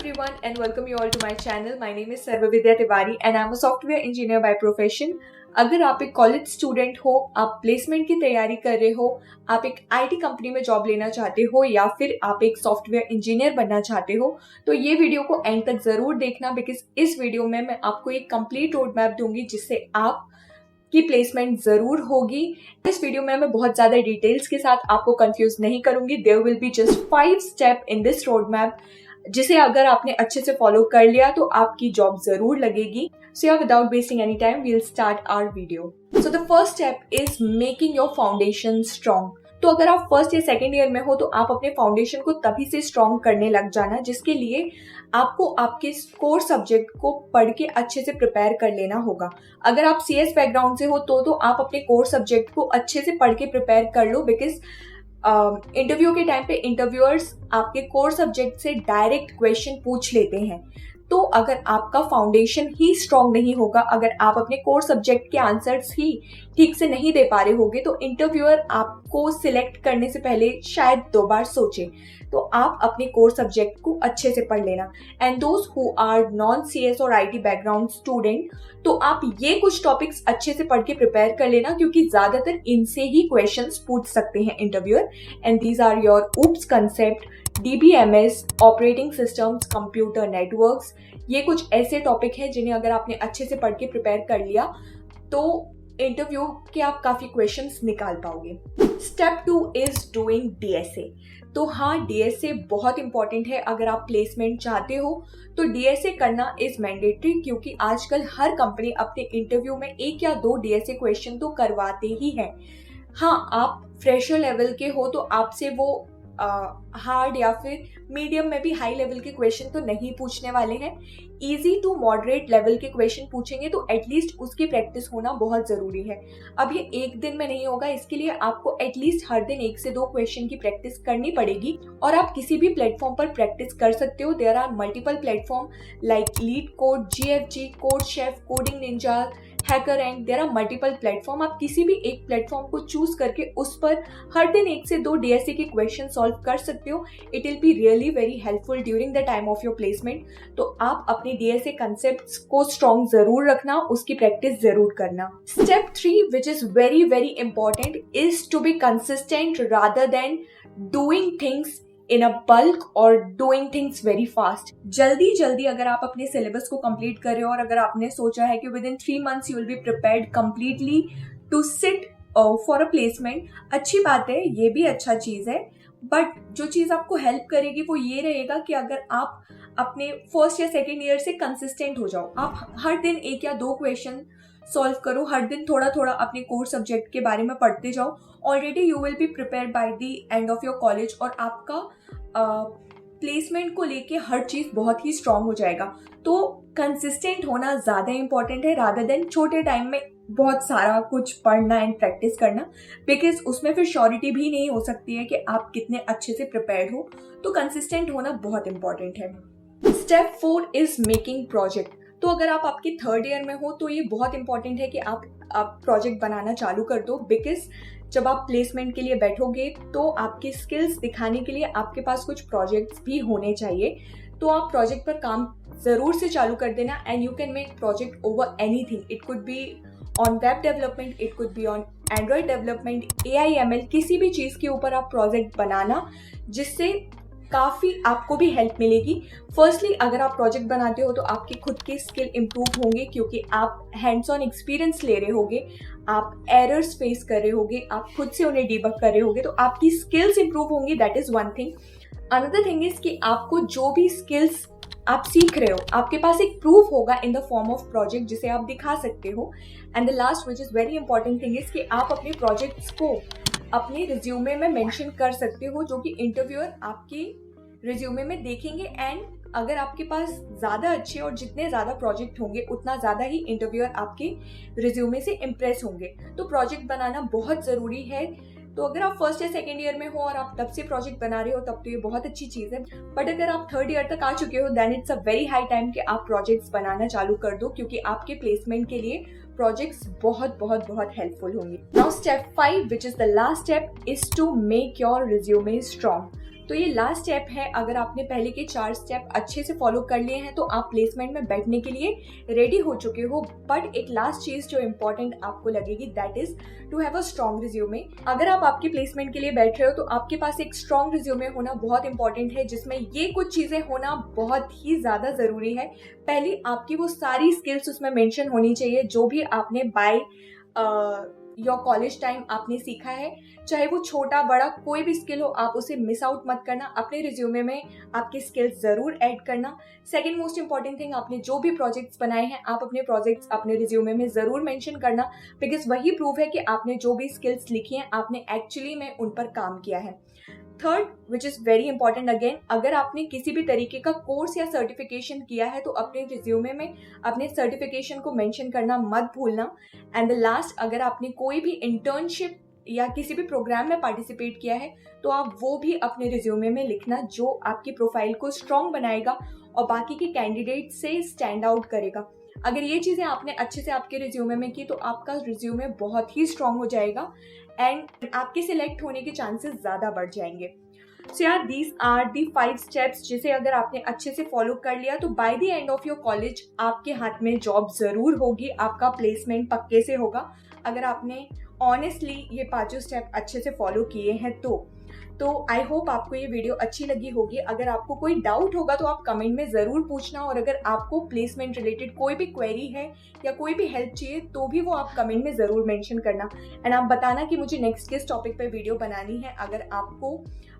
everyone and welcome you all to my channel. My name is Sarvavidya Tiwari and I'm a software engineer by profession. अगर आप एक college student हो, आप placement की तैयारी कर रहे हो, आप एक आईटी कंपनी में जॉब लेना चाहते हो या फिर आप एक सॉफ्टवेयर इंजीनियर बनना चाहते हो, तो ये वीडियो को एंड तक जरूर देखना बिकॉज इस वीडियो में मैं आपको एक कंप्लीट रोड मैप दूंगी जिससे आप की प्लेसमेंट जरूर होगी। इस वीडियो में मैं बहुत ज्यादा डिटेल्स के साथ आपको कंफ्यूज नहीं करूंगी। There will be just 5 step in this road map जिसे अगर आपने अच्छे से फॉलो कर लिया तो आपकी जॉब जरूर लगेगी। So yeah, without wasting any time, we'll start our video. So the first step is making your foundation strong. तो अगर आप फर्स्ट या सेकेंड ईयर में हो तो आप अपने फाउंडेशन को तभी से स्ट्रॉन्ग करने लग जाना, जिसके लिए आपको आपके कोर सब्जेक्ट को पढ़ के अच्छे से प्रिपेयर कर लेना होगा। अगर आप सीएस बैकग्राउंड से हो तो आप अपने कोर सब्जेक्ट को अच्छे से पढ़ के प्रिपेयर कर लो बिकॉज इंटरव्यू के टाइम पे इंटरव्यूअर्स आपके कोर सब्जेक्ट से डायरेक्ट क्वेश्चन पूछ लेते हैं। तो अगर आपका फाउंडेशन ही स्ट्रांग नहीं होगा, अगर आप अपने कोर सब्जेक्ट के आंसर्स ही ठीक से नहीं दे पा रहे होगे तो इंटरव्यूअर आपको सिलेक्ट करने से पहले शायद 2 बार सोचे। तो आप अपने कोर सब्जेक्ट को अच्छे से पढ़ लेना। And those who are non CS और आईटी बैकग्राउंड स्टूडेंट, तो आप ये कुछ टॉपिक्स अच्छे से पढ़ के प्रिपेयर कर लेना क्योंकि ज्यादातर इनसे ही क्वेश्चंस पूछ सकते हैं interviewer. And these are your OOPs concept, DBMS, operating systems, computer networks. ये कुछ ऐसे टॉपिक हैं जिन्हें अगर आपने अच्छे से पढ़ के प्रिपेयर कर लिया तो इंटरव्यू के आप काफी क्वेश्चंस निकाल पाओगे। Step 2 is doing DSA। तो हाँ, DSA बहुत इंपॉर्टेंट है। अगर आप प्लेसमेंट चाहते हो तो DSA करना इज मैंडेटरी क्योंकि आजकल हर कंपनी अपने इंटरव्यू में 1 या 2 DSA क्वेश्चन तो करवाते ही है। हाँ, आप फ्रेशर लेवल के हो तो आपसे वो हार्ड या फिर मीडियम में भी हाई लेवल के क्वेश्चन तो नहीं पूछने वाले हैं। इजी टू मॉडरेट लेवल के क्वेश्चन पूछेंगे तो एटलीस्ट उसकी प्रैक्टिस होना बहुत जरूरी है। अब ये एक दिन में नहीं होगा, इसके लिए आपको एटलीस्ट हर दिन 1 से 2 क्वेश्चन की प्रैक्टिस करनी पड़ेगी और आप किसी भी प्लेटफॉर्म पर प्रैक्टिस कर सकते हो। There are multiple platform like LeetCode, GFG, CodeChef, Coding Ninja, HackerRank। There are multiple platform. आप किसी भी एक प्लेटफॉर्म को चूज करके उस पर हर दिन 1 से 2 DSA के क्वेश्चन सॉल्व कर सकते हो। It will be really very helpful during the time of your placement. तो आप अपने DSA कंसेप्ट्स को स्ट्रॉन्ग जरूर रखना, उसकी प्रैक्टिस जरूर करना। Step 3 which is very very important is to be consistent rather than doing things in a bulk और डूइंग थिंग्स वेरी फास्ट। जल्दी अगर आप अपने सिलेबस को कंप्लीट कर रहे हो और अगर आपने सोचा है कि within 3 months you will be prepared completely to sit for a placement, अच्छी बात है, ये भी अच्छा चीज है। बट जो चीज आपको हेल्प करेगी वो ये रहेगा कि अगर आप अपने फर्स्ट या सेकेंड ईयर से कंसिस्टेंट हो जाओ, आप हर दिन 1 या 2 क्वेश्चन सॉल्व करो, हर दिन थोड़ा थोड़ा अपने कोर सब्जेक्ट के बारे में पढ़ते जाओ। Already you will be prepare by the end of your college और आपका प्लेसमेंट को लेके हर चीज बहुत ही स्ट्रांग हो जाएगा। तो कंसिस्टेंट होना ज्यादा इंपॉर्टेंट है रादर देन छोटे टाइम में बहुत सारा कुछ पढ़ना एंड प्रैक्टिस करना, बिकॉज उसमें फिर श्योरिटी भी नहीं हो सकती है कि आप कितने अच्छे से प्रिपेयर्ड हो। तो कंसिस्टेंट होना बहुत इंपॉर्टेंट है। Step 4 is making project. तो अगर आप आपके 3rd ईयर में हो तो ये बहुत इंपॉर्टेंट है कि आप प्रोजेक्ट बनाना चालू कर दो बिकॉज जब आप प्लेसमेंट के लिए बैठोगे तो आपकी स्किल्स दिखाने के लिए आपके पास कुछ प्रोजेक्ट्स भी होने चाहिए। तो आप प्रोजेक्ट पर काम जरूर से चालू कर देना and you can make project over anything. It could be on web development, it could be on Android development, AI/ML, किसी भी चीज़ के ऊपर आप प्रोजेक्ट बनाना जिससे काफ़ी आपको भी हेल्प मिलेगी। फर्स्टली अगर आप प्रोजेक्ट बनाते हो तो आपके खुद के स्किल इम्प्रूव होंगे क्योंकि आप हैंड्स ऑन एक्सपीरियंस ले रहे होगे, आप एरर्स फेस कर रहे होगे, आप खुद से उन्हें डिबग कर रहे होगे, तो आपकी स्किल्स इम्प्रूव होंगी। That is one thing. Another thing is कि आपको जो भी स्किल्स आप सीख रहे हो आपके पास एक प्रूफ होगा in the form of project जिसे आप दिखा सकते हो। And the last which is very important thing is कि आप अपने प्रोजेक्ट्स को अपने रिज्यूमे में मेंशन कर सकते हो जो कि इंटरव्यूअर आपके रिज्यूमे में देखेंगे। एंड अगर आपके पास ज़्यादा अच्छे और जितने ज़्यादा प्रोजेक्ट होंगे उतना ज़्यादा ही इंटरव्यूअर आपके रिज्यूमे से इम्प्रेस होंगे। तो प्रोजेक्ट बनाना बहुत ज़रूरी है। तो अगर आप फर्स्ट या सेकेंड ईयर में हो और आप तब से प्रोजेक्ट बना रहे हो तब तो ये बहुत अच्छी चीज़ है। बट अगर आप 3rd ईयर तक आ चुके हो then it's a very high time कि आप प्रोजेक्ट्स बनाना चालू कर दो क्योंकि आपके प्लेसमेंट के लिए प्रोजेक्ट्स बहुत बहुत बहुत हेल्पफुल होंगे। Now step 5 which is the last step is to make your resume strong. तो ये लास्ट स्टेप है। अगर आपने पहले के 4 स्टेप अच्छे से फॉलो कर लिए हैं तो आप प्लेसमेंट में बैठने के लिए रेडी हो चुके हो। बट एक लास्ट चीज जो इम्पोर्टेंट आपको लगेगी, that is to have a strong resume. अगर आप आपके प्लेसमेंट के लिए बैठ रहे हो तो आपके पास एक स्ट्रॉन्ग रिज्यूमे होना बहुत इंपॉर्टेंट है, जिसमें ये कुछ चीजें होना बहुत ही ज्यादा जरूरी है। पहली, आपकी वो सारी स्किल्स उसमें मेंशन होनी चाहिए जो भी आपने बाय योर कॉलेज टाइम आपने सीखा है, चाहे वो छोटा बड़ा कोई भी स्किल हो, आप उसे मिस आउट मत करना। अपने रिज्यूमे में आपके स्किल्स जरूर ऐड करना। सेकंड मोस्ट इंपॉर्टेंट थिंग, आपने जो भी प्रोजेक्ट्स बनाए हैं आप अपने प्रोजेक्ट्स अपने रिज्यूमे में जरूर मेंशन करना, बिकॉज वही प्रूफ है कि आपने जो भी स्किल्स लिखी हैं आपने एक्चुअली में उन पर काम किया है। Third, which is very important again, अगर आपने किसी भी तरीके का कोर्स या सर्टिफिकेशन किया है तो अपने रिज्यूमे में अपने सर्टिफिकेशन को मेंशन करना मत भूलना। एंड द लास्ट, अगर आपने कोई भी इंटर्नशिप या किसी भी प्रोग्राम में पार्टिसिपेट किया है तो आप वो भी अपने रिज्यूमे में लिखना, जो आपकी प्रोफाइल को स्ट्रॉन्ग बनाएगा और बाकी के कैंडिडेट से स्टैंड आउट करेगा। अगर ये चीजें आपने अच्छे से आपके रिज्यूमे में की तो आपका रिज्यूमे बहुत ही स्ट्रॉन्ग हो जाएगा एंड आपके सिलेक्ट होने के चांसेस ज्यादा बढ़ जाएंगे। सो यार, दीज आर दी 5 स्टेप्स जिसे अगर आपने अच्छे से फॉलो कर लिया तो by the end of your college आपके हाथ में जॉब जरूर होगी, आपका प्लेसमेंट पक्के से होगा अगर आपने ऑनेस्टली ये 5 स्टेप अच्छे से फॉलो किए हैं तो आई होप आपको ये वीडियो अच्छी लगी होगी। अगर आपको कोई डाउट होगा तो आप कमेंट में ज़रूर पूछना, और अगर आपको प्लेसमेंट रिलेटेड कोई भी क्वेरी है या कोई भी हेल्प चाहिए तो भी वो आप कमेंट में ज़रूर मेंशन करना। एंड आप बताना कि मुझे नेक्स्ट किस टॉपिक पे वीडियो बनानी है। अगर आपको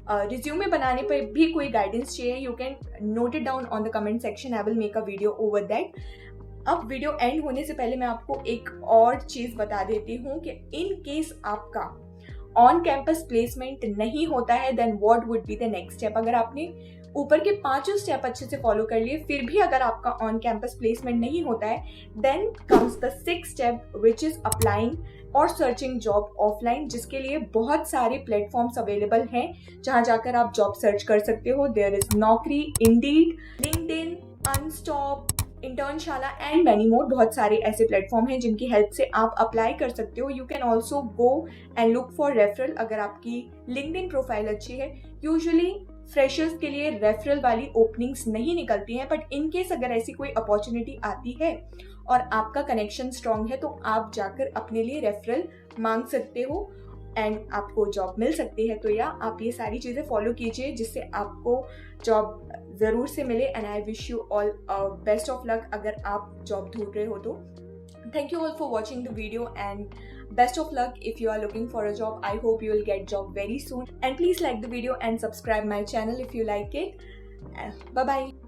रिज्यूमे बनाने पर भी कोई गाइडेंस चाहिए, you can note it down on the comment section, I will make a video over that. अब वीडियो एंड होने से पहले मैं आपको एक और चीज़ बता देती हूँ कि इन केस आपका ऑन कैंपस प्लेसमेंट नहीं होता है then what would be the next step. अगर आपने ऊपर के 5 स्टेप अच्छे से फॉलो कर लिए फिर भी अगर आपका ऑन कैंपस प्लेसमेंट नहीं होता है then comes the 6th step which is applying और सर्चिंग जॉब ऑफलाइन, जिसके लिए बहुत सारे प्लेटफॉर्म्स अवेलेबल हैं जहां जाकर आप जॉब सर्च कर सकते हो। देयर इज नौकरी, Indeed, LinkedIn, Unstop, Internshala and many more. बहुत सारे ऐसे प्लेटफॉर्म हैं जिनकी हेल्प से आप अप्लाई कर सकते हो। You can also go and look for referral अगर आपकी लिंक्डइन प्रोफाइल अच्छी है। यूजुअली फ्रेशर्स के लिए रेफरल वाली ओपनिंग्स नहीं निकलती हैं, बट इन केस अगर ऐसी कोई अपॉर्चुनिटी आती है और आपका कनेक्शन स्ट्रांग है तो आप जाकर अपने लिए रेफरल मांग सकते हो एंड आपको जॉब मिल सकती है। तो या आप ये सारी चीज़ें फॉलो कीजिए जिससे आपको जॉब ज़रूर से मिले। And I wish you all best of luck अगर आप जॉब ढूंढ रहे हो तो। Thank you all for watching the video and best of luck if you are looking for a job. I hope you will get job very soon. And please like the video and subscribe my channel if you like it. Bye bye.